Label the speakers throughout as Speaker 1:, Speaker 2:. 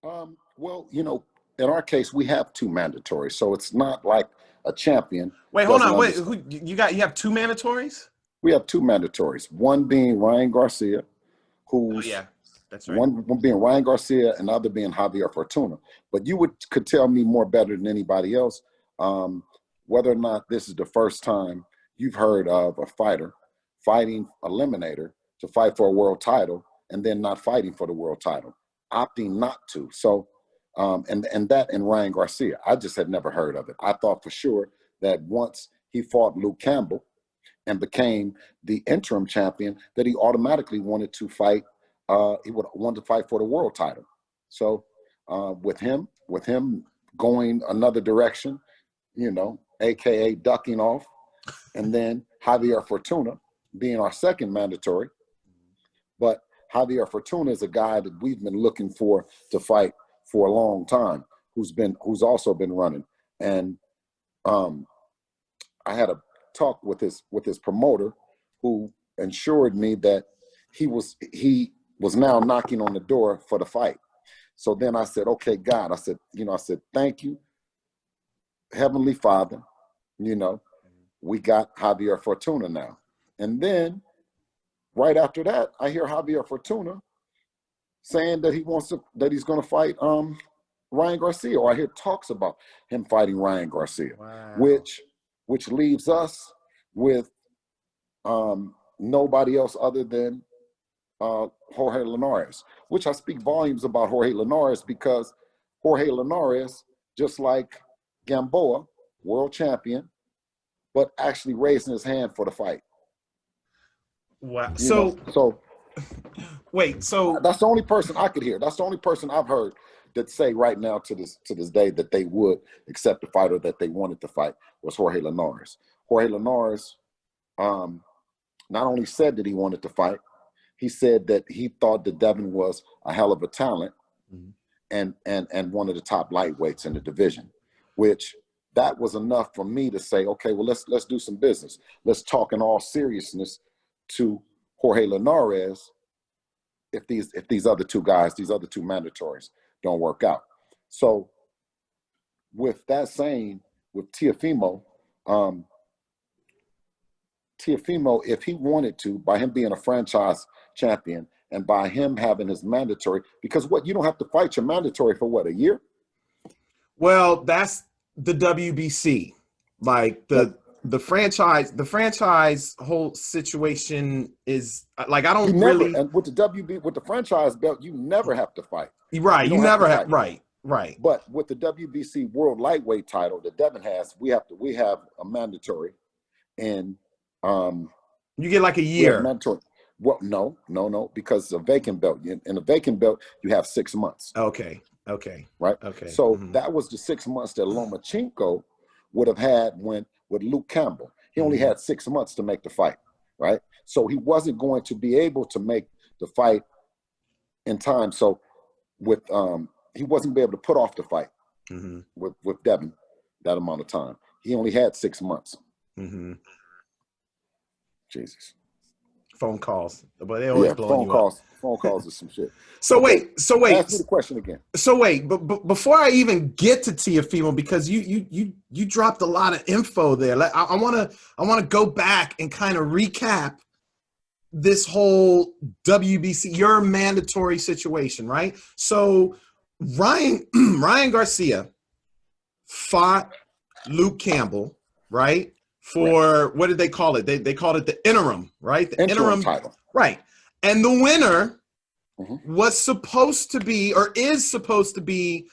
Speaker 1: Well, in our case, we have two mandatories, so it's not like a champion.
Speaker 2: Wait, hold on. Wait, you have two mandatories?
Speaker 1: We have two mandatories. One being Ryan Garcia, who's
Speaker 2: that's right.
Speaker 1: One being Ryan Garcia and the other being Javier Fortuna. But you could tell me more better than anybody else whether or not this is the first time you've heard of a fighter fighting eliminator to fight for a world title and then not fighting for the world title, opting not to. So, and that in Ryan Garcia, I just had never heard of it. I thought for sure that once he fought Luke Campbell and became the interim champion, that he automatically wanted to fight. He would want to fight for the world title. So, with him going another direction, AKA ducking off, and then Javier Fortuna being our second mandatory. But Javier Fortuna is a guy that we've been looking for to fight for a long time, who's also been running. And I had a talk with his promoter, who assured me that he was now knocking on the door for the fight. So then I said, okay, God, I said, thank you, Heavenly Father, we got Javier Fortuna now. And then right after that, I hear Javier Fortuna saying that he's going to fight Ryan Garcia, or I hear talks about him fighting Ryan Garcia.
Speaker 2: Wow.
Speaker 1: which leaves us with nobody else other than Jorge Linares, which I speak volumes about Jorge Linares, because Jorge Linares, just like Gamboa, world champion, but actually raising his hand for the fight.
Speaker 2: Wow.
Speaker 1: Wait, so that's the only person I could hear. That's the only person I've heard that say right now to this day that they would accept the fight, or that they wanted to fight, was Jorge Linares. Jorge Linares not only said that he wanted to fight, he said that he thought that Devin was a hell of a talent, and one of the top lightweights in the division, which that was enough for me to say, okay, well, let's do some business. Let's talk in all seriousness to Jorge Linares if these other two guys, these other two mandatories, don't work out. So with that saying, with Teofimo, if he wanted to, by him being a franchise champion and by him having his mandatory, because you don't have to fight your mandatory for a year?
Speaker 2: Well, that's the WBC. Like the franchise whole situation is like, I don't really.
Speaker 1: And with the franchise belt, you never have to fight.
Speaker 2: Right. You never have. Right.
Speaker 1: But with the WBC World Lightweight title that Devin has, we have a mandatory, and
Speaker 2: you get like a year.
Speaker 1: Mandatory. Well, no, because it's a vacant belt. In a vacant belt, you have 6 months.
Speaker 2: Okay.
Speaker 1: Right.
Speaker 2: Okay.
Speaker 1: So that was the 6 months that Lomachenko would have had with Luke Campbell. He only had 6 months to make the fight, right? So he wasn't going to be able to make the fight in time. So he wasn't be able to put off the fight with Devin that amount of time. He only had 6 months. Jesus.
Speaker 2: Phone calls, but they always blowing you up.
Speaker 1: Phone calls is some shit.
Speaker 2: So wait.
Speaker 1: Ask me the question again.
Speaker 2: So wait, but before I even get to Teofimo, because you dropped a lot of info there. Like, I want to go back and kind of recap this whole WBC, your mandatory situation, right? So Ryan Garcia fought Luke Campbell, right? For what did they call it? They called it the interim, right? The interim
Speaker 1: title.
Speaker 2: Right. And the winner was supposed to be, or is supposed to be,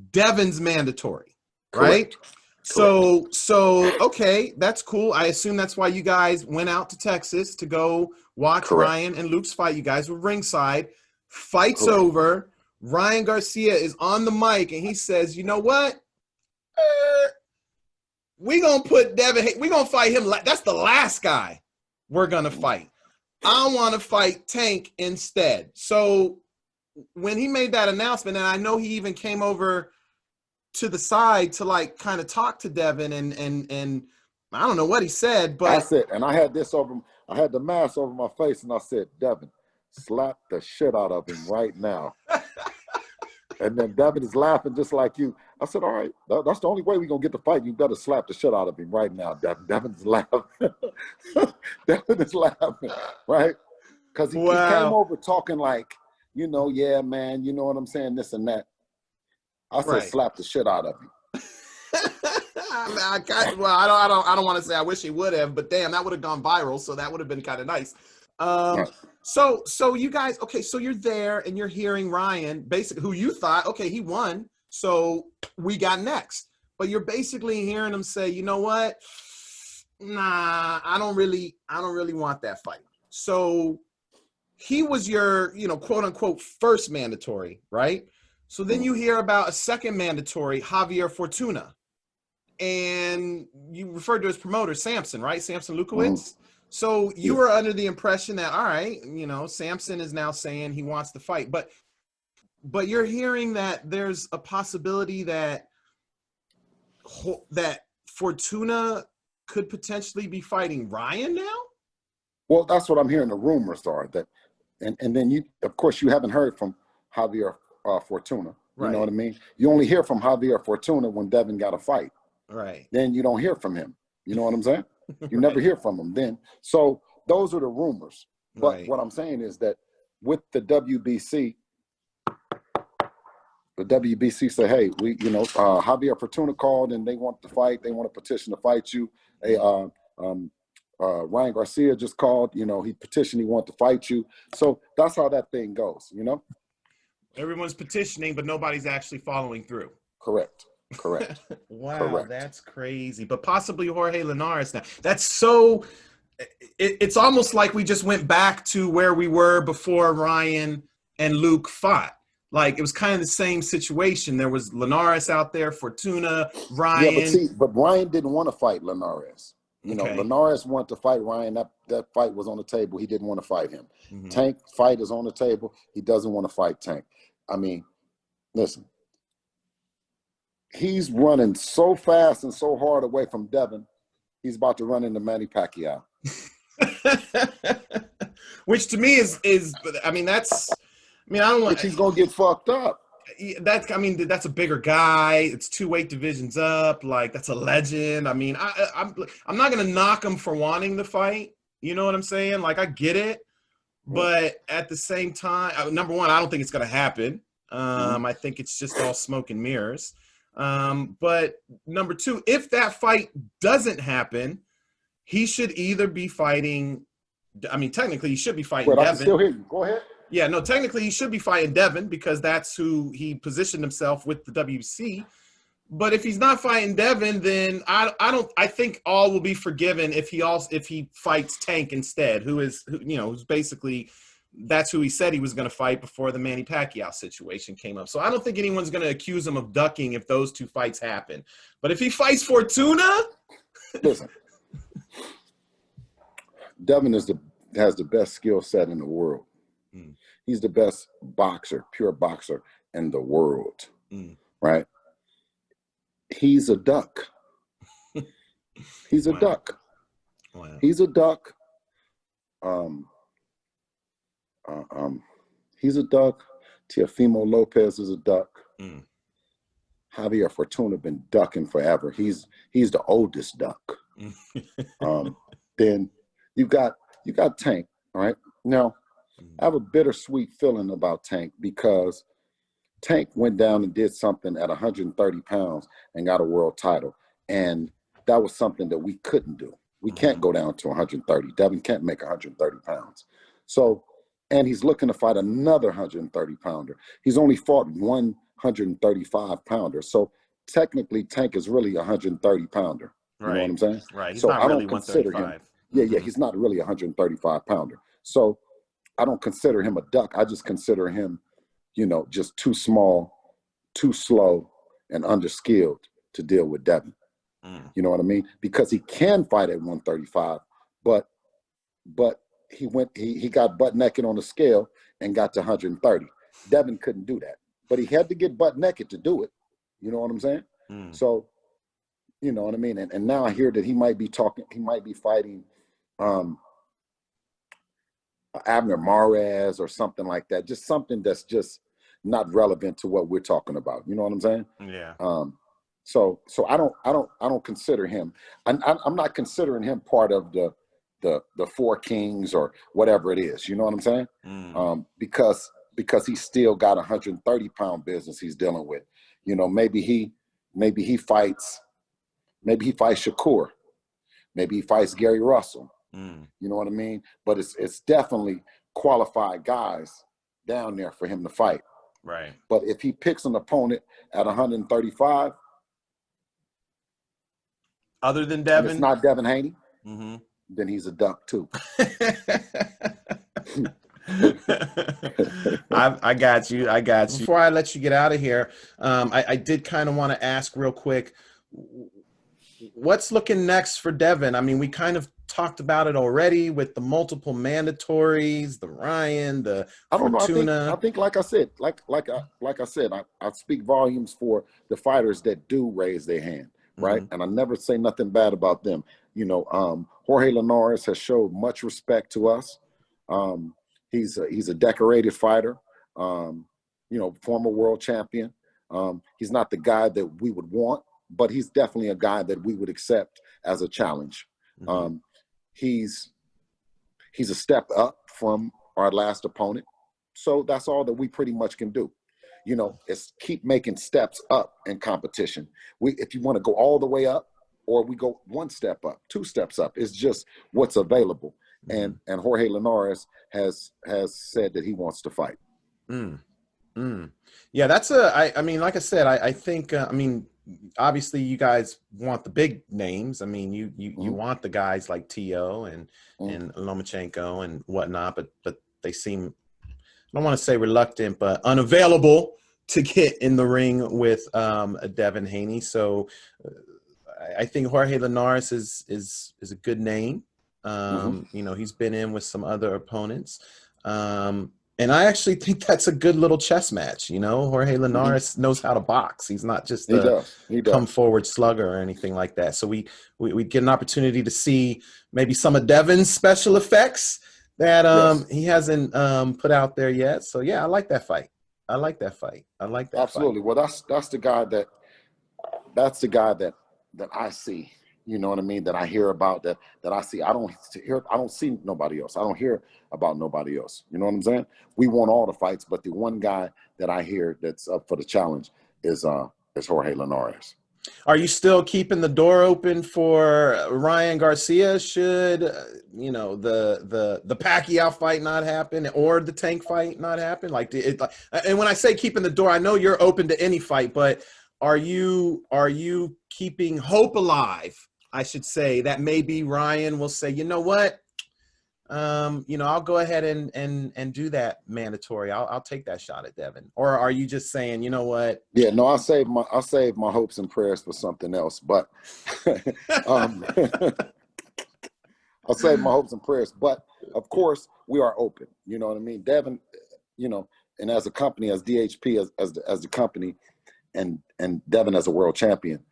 Speaker 2: Devin's mandatory, right?
Speaker 1: Correct.
Speaker 2: So okay, that's cool. I assume that's why you guys went out to Texas to go watch Ryan and Luke's fight. You guys were ringside. Fight's over. Ryan Garcia is on the mic and he says, you know what? We're going to put Devin, we're going to fight him. That's the last guy we're going to fight. I want to fight Tank instead. So when he made that announcement, and I know he even came over to the side to like kind of talk to Devin and I don't know what he said, but
Speaker 1: that's it. And I had the mask over my face and I said, Devin, slap the shit out of him right now. And then Devin is laughing just like you. I said, all right, that's the only way we're going to get the fight. You better slap the shit out of him right now, Devin. Devin's laughing. Devin is laughing, right? Because he came over talking like, yeah, man, you know what I'm saying, this and that. I said, slap the shit out of him.
Speaker 2: I don't want to say I wish he would have, but damn, that would have gone viral, so that would have been kind of nice. So you guys, okay, so you're there and you're hearing Ryan, basically, who you thought, okay, he won, so we got next. But you're basically hearing him say, you know what? Nah, I don't really want that fight. So he was your, quote unquote, first mandatory, right? So then you hear about a second mandatory, Javier Fortuna. And you referred to his promoter, Samson, right? Samson Lukowicz. So you were under the impression that, all right, Samson is now saying he wants to fight. But you're hearing that there's a possibility that Fortuna could potentially be fighting Ryan now?
Speaker 1: Well, that's what I'm hearing the rumors are. That, and then you, of course, you haven't heard from Javier Fortuna. You know what I mean? You only hear from Javier Fortuna when Devin got a fight.
Speaker 2: Right.
Speaker 1: Then you don't hear from him. You know what I'm saying? You never hear from him then. So those are the rumors. But what I'm saying is that with the WBC said, hey, we, Javier Fortuna called and they want to fight. They want a petition to fight you. Hey, Ryan Garcia just called. He petitioned. He wanted to fight you. So that's how that thing goes.
Speaker 2: Everyone's petitioning, but nobody's actually following through.
Speaker 1: Correct.
Speaker 2: Wow,
Speaker 1: Correct.
Speaker 2: That's crazy. But possibly Jorge Linares now. That's so. It's almost like we just went back to where we were before Ryan and Luke fought. Like it was kind of the same situation. There was Linares out there, Fortuna, Ryan.
Speaker 1: Yeah, but Ryan didn't want to fight Linares. Linares wanted to fight Ryan. That fight was on the table. He didn't want to fight him. Tank fight is on the table. He doesn't want to fight Tank. I mean, listen. He's running so fast and so hard away from Devin, he's about to run into Manny Pacquiao.
Speaker 2: Which to me is I don't want.
Speaker 1: Which he's gonna get fucked up.
Speaker 2: That's a bigger guy. It's 2 weight divisions up. Like that's a legend. I'm not gonna knock him for wanting the fight. You know what I'm saying? Like I get it, but at the same time, number one, I don't think it's gonna happen. I think it's just all smoke and mirrors. But number two, if that fight doesn't happen, he should either be fighting. Technically, he should be fighting Devin.
Speaker 1: I can still hear you. Go ahead.
Speaker 2: Yeah, no, technically, he should be fighting Devin because that's who he positioned himself with the WC. But if he's not fighting Devin, then I think all will be forgiven if he fights Tank instead, who's basically. That's who he said he was going to fight before the Manny Pacquiao situation came up. So I don't think anyone's going to accuse him of ducking if those 2 fights happen. But if he fights Fortuna,
Speaker 1: listen, Devin has the best skill set in the world. He's the best boxer, pure boxer in the world, right? He's a duck. He's a duck.
Speaker 2: Wow.
Speaker 1: He's a duck. He's a duck. Teofimo Lopez is a duck. Javier Fortuna been ducking forever. He's the oldest duck. Then you got Tank. All right. Now I have a bittersweet feeling about Tank because Tank went down and did something at 130 pounds and got a world title, and that was something that we couldn't do. We can't go down to 130. Devin can't make 130 pounds. So. And he's looking to fight another 130-pounder. He's only fought 135-pounder. So technically, Tank is really a 130-pounder. You know what I'm saying?
Speaker 2: Right. He's
Speaker 1: so
Speaker 2: not
Speaker 1: I
Speaker 2: really
Speaker 1: don't consider
Speaker 2: 135.
Speaker 1: him. He's not really a 135-pounder. So I don't consider him a duck. I just consider him, just too small, too slow, and underskilled to deal with Devin. You know what I mean? Because he can fight at 135, but he got butt naked on the scale and got to 130. Devin couldn't do that, but he had to get butt naked to do it. You know what I'm saying? So, you know what I mean? And now I hear that he might be fighting Abner Mares or something like that. Just something that's just not relevant to what we're talking about. You know what I'm saying?
Speaker 2: Yeah.
Speaker 1: So I don't consider him. I'm not considering him part of the Four Kings or whatever it is. You know what I'm saying? Because he's still got 130-pound business he's dealing with. You know, maybe he fights Shakur. Maybe he fights Gary Russell. You know what I mean? But it's definitely qualified guys down there for him to fight.
Speaker 2: Right.
Speaker 1: But if he picks an opponent at 135,
Speaker 2: other than Devin,
Speaker 1: it's not Devin Haney, then he's a duck too.
Speaker 2: I got you. Before I let you get out of here, I did kind of want to ask real quick, what's looking next for Devin? I mean, we kind of talked about it already with the multiple mandatories, the Ryan, the Fortuna.
Speaker 1: I think like I said, I speak volumes for the fighters that do raise their hand, right? And I never say nothing bad about them. You know, Jorge Linares has showed much respect to us. He's a decorated fighter, you know, former world champion. He's not the guy that we would want, but he's definitely a guy that we would accept as a challenge. He's a step up from our last opponent. So that's all that we pretty much can do. You know, is keep making steps up in competition. If you want to go all the way up, or we go one step up, two steps up, it's just what's available. And Jorge Linares has said that he wants to fight.
Speaker 2: Yeah, that's I mean, like I said, I think, I mean, obviously you guys want the big names. I mean, you want the guys like Tio and Lomachenko and whatnot, but they seem, I don't want to say reluctant, but unavailable to get in the ring with Devin Haney. So I think Jorge Linares is a good name. You know, he's been in with some other opponents. And I actually think that's a good little chess match. You know, Jorge Linares knows how to box. He's not just a come forward slugger or anything like that. So we get an opportunity to see maybe some of Devin's special effects that he hasn't put out there yet. So yeah, I like that fight.
Speaker 1: Absolutely. Well, that's the guy that I see. You know what I mean? That I hear about, that I see. I don't see nobody else. I don't hear about nobody else. You know what I'm saying? We want all the fights, but the one guy that I hear that's up for the challenge is Jorge Linares.
Speaker 2: Are you still keeping the door open for Ryan Garcia? Should you know the Pacquiao fight not happen, or the Tank fight not happen? And when I say keeping the door, I know you're open to any fight, but are you keeping hope alive? I should say that maybe Ryan will say, you know what, you know, I'll go ahead and do that mandatory. I'll take that shot at Devin. Or are you just saying, you know what?
Speaker 1: Yeah, no, I'll save my hopes and prayers for something else. But I'll save my hopes and prayers. But of course, we are open. You know what I mean? Devin, you know, and as a company, as DHP, as the company, and Devin as a world champion,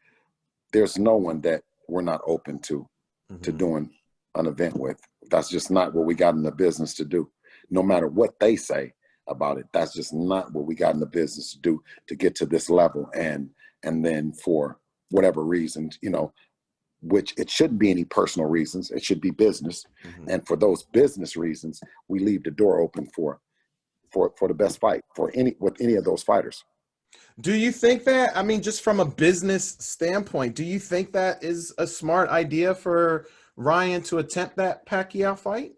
Speaker 1: there's no one that we're not open to doing an event with. That's just not what we got in the business to do. No matter what they say about it, that's just not what we got in the business to do, to get to this level. And then for whatever reasons, you know, which it shouldn't be any personal reasons, it should be business. And for those business reasons, we leave the door open for the best fight with any of those fighters.
Speaker 2: Do you think that, I mean, just from a business standpoint, do you think that is a smart idea for Ryan to attempt that Pacquiao fight?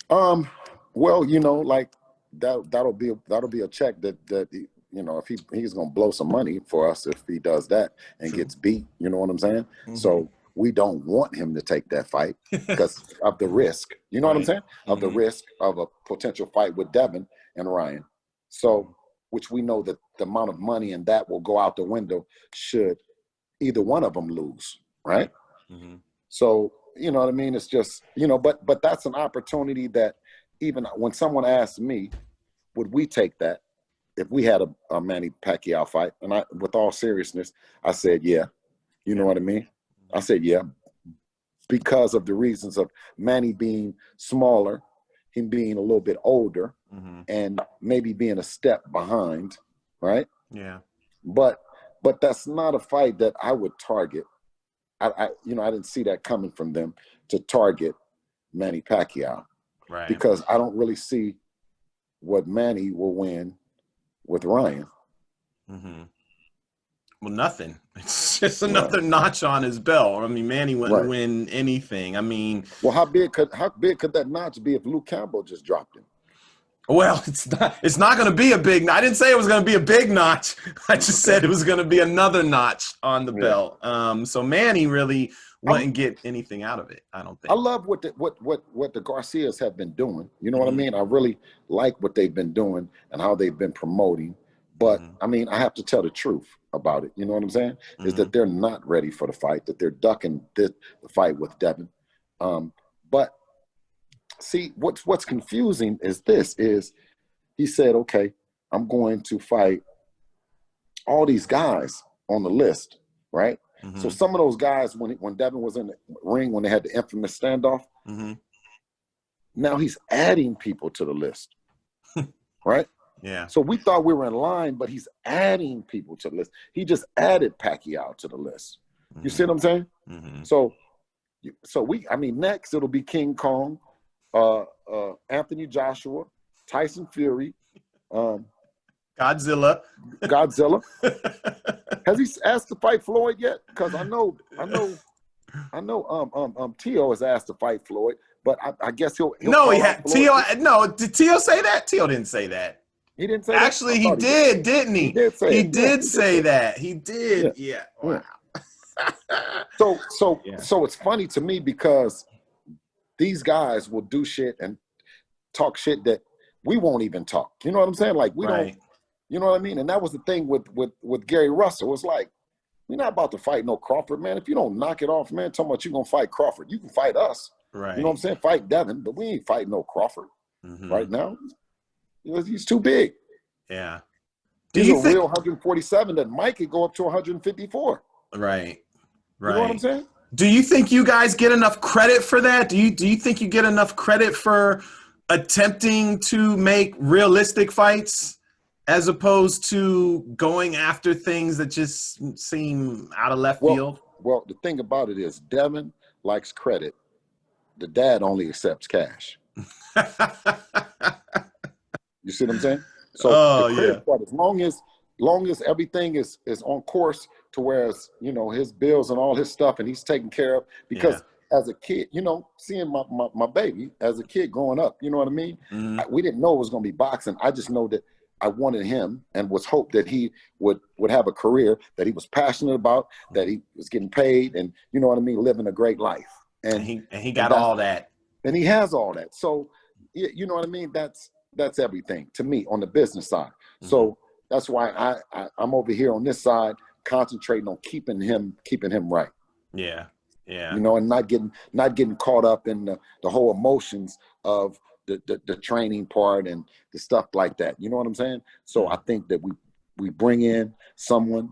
Speaker 1: Well, you know, like that'll be a check that you know, if he's gonna blow some money for us if he does that and gets beat, you know what I'm saying? So we don't want him to take that fight because of the risk. You know what I'm saying? Of the risk of a potential fight with Devin and Ryan. So, which we know that the amount of money in that will go out the window should either one of them lose, right? So, you know what I mean? It's just, you know, but that's an opportunity that even when someone asks me, would we take that if we had a Manny Pacquiao fight? And I, with all seriousness, I said, yeah. You know what I mean? I said, yeah, because of the reasons of Manny being smaller, him being a little bit older, and maybe being a step behind, right?
Speaker 2: Yeah.
Speaker 1: But that's not a fight that I would target. I didn't see that coming from them to target Manny Pacquiao,
Speaker 2: Right.
Speaker 1: because I don't really see what Manny will win with Ryan.
Speaker 2: Well, nothing. It's just another notch on his belt. I mean, Manny wouldn't win anything. I mean,
Speaker 1: well, how big could that notch be if Luke Campbell just dropped him?
Speaker 2: Well, it's not going to be a big. I didn't say it was going to be a big notch. I just said it was going to be another notch on the belt. So Manny really wouldn't get anything out of it, I don't think.
Speaker 1: I love what the Garcias have been doing. You know what I mean? I really like what they've been doing and how they've been promoting. But I mean, I have to tell the truth about it. You know what I'm saying? Is that they're not ready for the fight, that they're ducking the fight with Devin. But see, what's confusing is he said, okay, I'm going to fight all these guys on the list, right? So some of those guys, when Devin was in the ring, when they had the infamous standoff, now he's adding people to the list, right?
Speaker 2: Yeah.
Speaker 1: So we thought we were in line, but he's adding people to the list. He just added Pacquiao to the list. You see what I'm saying? So next it'll be King Kong, Anthony Joshua, Tyson Fury,
Speaker 2: Godzilla.
Speaker 1: Has he asked to fight Floyd yet? Because I know Teo has asked to fight Floyd, but I guess he'll
Speaker 2: no, he had Teo. No, did Teo say that? Teo didn't say that.
Speaker 1: He didn't say
Speaker 2: Actually,
Speaker 1: that?
Speaker 2: he did, didn't he?
Speaker 1: He did say
Speaker 2: he
Speaker 1: it.
Speaker 2: did say that. He did. Yeah. Wow.
Speaker 1: So it's funny to me because these guys will do shit and talk shit that we won't even talk. You know what I'm saying? Like we don't. You know what I mean? And that was the thing with Gary Russell. It's like, we're not about to fight no Crawford, man. If you don't knock it off, man, talking about you gonna fight Crawford, you can fight us.
Speaker 2: Right.
Speaker 1: You know what I'm saying? Fight Devin, but we ain't fighting no Crawford right now. He's too big.
Speaker 2: Yeah.
Speaker 1: He's a real 147 that Mike could go up to 154.
Speaker 2: Right.
Speaker 1: You know what I'm saying?
Speaker 2: Do you think you guys get enough credit for that? Do you think you get enough credit for attempting to make realistic fights as opposed to going after things that just seem out of left field?
Speaker 1: Well, the thing about it is Devin likes credit. The dad only accepts cash. You see what I'm saying? So the credit part, as long as everything is on course to where it's, his bills and all his stuff and he's taken care of, because as a kid, seeing my baby as a kid growing up, you know what I mean? We didn't know it was going to be boxing. I just know that I wanted him and was hoped that he would have a career that he was passionate about, that he was getting paid and, you know what I mean, living a great life. And
Speaker 2: he got all that.
Speaker 1: And he has all that. So, you know what I mean? That's everything to me on the business side. So that's why I'm over here on this side concentrating on keeping him right.
Speaker 2: Yeah. Yeah.
Speaker 1: And not getting caught up in the whole emotions of the training part and the stuff like that. You know what I'm saying? So I think that we bring in someone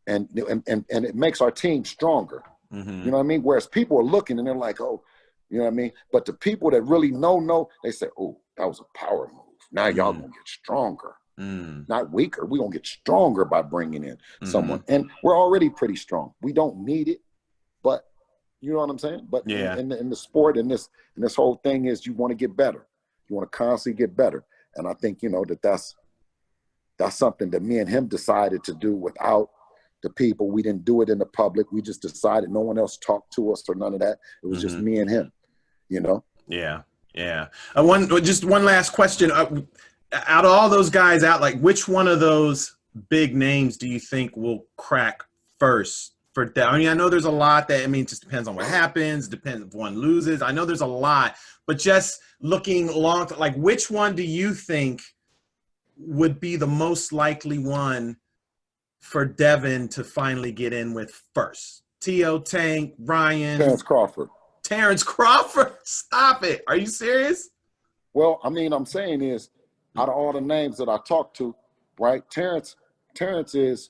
Speaker 1: and it makes our team stronger. You know what I mean? Whereas people are looking and they're like, oh, you know what I mean? But the people that really know, they say, oh, that was a power move. Now y'all gonna get stronger, not weaker. We're gonna get stronger by bringing in someone. And we're already pretty strong. We don't need it, but you know what I'm saying? But in the sport and this whole thing is you want to get better. You want to constantly get better. And I think, that's something that me and him decided to do without the people. We didn't do it in the public. We just decided. No one else talked to us or none of that. It was just me and him,
Speaker 2: Yeah. Yeah. Just one last question. Out of all those guys out, which one of those big names do you think will crack first for that? I mean, I know there's a lot it just depends on what happens, depends if one loses. I know there's a lot, but just looking long, which one do you think would be the most likely one for Devin to finally get in with first? Teo, Tank, Ryan? Terrence Crawford? Stop it. Are you serious?
Speaker 1: Well, I mean, I'm saying is, out of all the names that I talked to, right, Terrence is,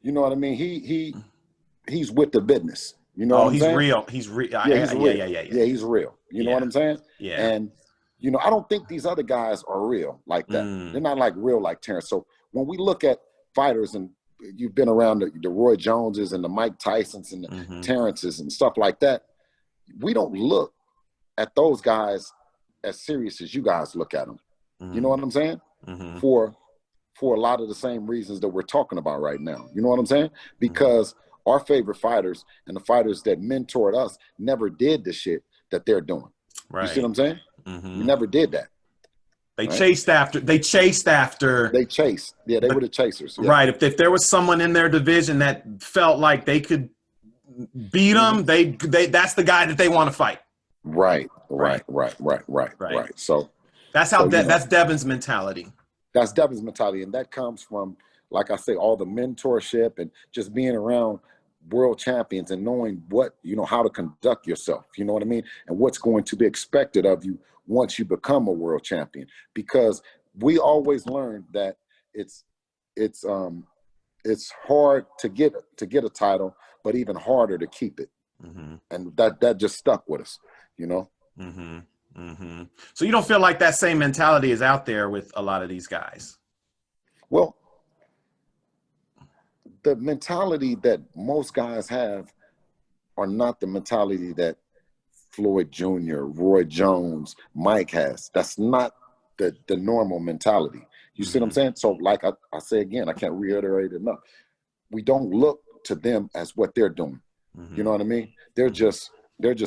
Speaker 1: you know what I mean? He's with the business. You know what I'm saying?
Speaker 2: Real. He's real.
Speaker 1: Yeah, he's real. Yeah, he's real. You know what I'm saying?
Speaker 2: Yeah.
Speaker 1: You know, I don't think these other guys are real like that. They're not like real like Terrence. So when we look at fighters, and you've been around the Roy Joneses and the Mike Tysons and the Terrences and stuff like that, we don't look at those guys as serious as you guys look at them. You know what I'm saying? For a lot of the same reasons that we're talking about right now. You know what I'm saying? Because our favorite fighters and the fighters that mentored us never did the shit that they're doing.
Speaker 2: Right.
Speaker 1: You see what I'm saying? We never did that.
Speaker 2: They
Speaker 1: right?
Speaker 2: chased after. They chased.
Speaker 1: Yeah, they were the chasers. Yeah.
Speaker 2: Right. If there was someone in their division that felt like they could beat them, they that's the guy that they want to fight. Right.
Speaker 1: So
Speaker 2: that's how that's Devin's mentality.
Speaker 1: That's Devin's mentality, and that comes from, like I say, all the mentorship and just being around world champions and knowing what, you know, how to conduct yourself, you know what I mean, and what's going to be expected of you once you become a world champion. Because we always learn that it's hard to get a title, but even harder to keep it, and that just stuck with us, you know.
Speaker 2: So you don't feel like that same mentality is out there with a lot of these guys?
Speaker 1: Well, the mentality that most guys have are not the mentality that Floyd Jr., Roy Jones, Mike has. That's not the normal mentality. You see what I'm saying? So like I say again, I can't reiterate it enough. We don't look to them as what they're doing. You know what I mean? They're just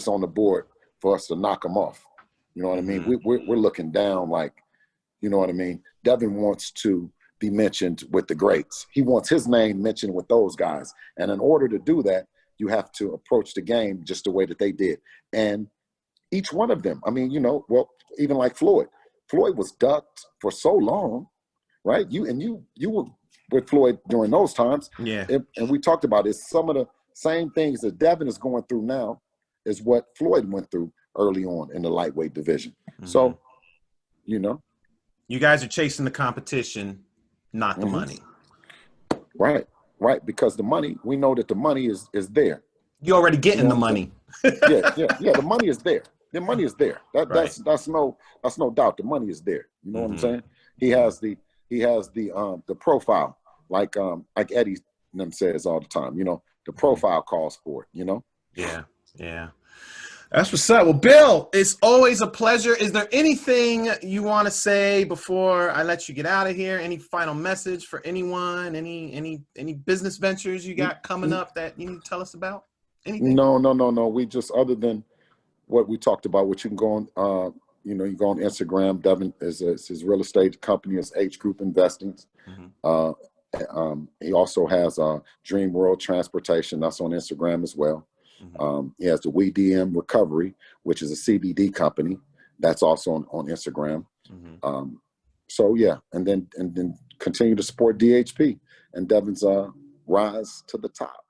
Speaker 1: on the board for us to knock them off. You know what I mean? We're looking down like, you know what I mean? Devin wants to be mentioned with the greats. He wants his name mentioned with those guys. And in order to do that, you have to approach the game just the way that they did. And each one of them, I mean, you know, well, even like Floyd was ducked for so long, right? You were with Floyd during those times.
Speaker 2: Yeah.
Speaker 1: And we talked about it. Some of the same things that Devin is going through now is what Floyd went through early on in the lightweight division. So, you know.
Speaker 2: You guys are chasing the competition, not the money.
Speaker 1: Right. Because the money, we know that the money is there.
Speaker 2: You're already getting the money.
Speaker 1: Yeah. The money is there. The money is there. That's no doubt. The money is there. You know what I'm saying? He has the profile, like Eddie them says all the time. You know, the profile calls for it. You know.
Speaker 2: Yeah. That's what's up. Well, Bill, it's always a pleasure. Is there anything you want to say before I let you get out of here? Any final message for anyone? Any business ventures you got coming up that you need to tell us about? Anything?
Speaker 1: No. We just, other than what we talked about, which you can go on, you know, you go on Instagram. Devin is his real estate company is H Group Investings. He also has Dream World Transportation. That's on Instagram as well. He has the WeDM Recovery, which is a CBD company. That's also on Instagram. So yeah, and then continue to support DHP and Devin's rise to the top.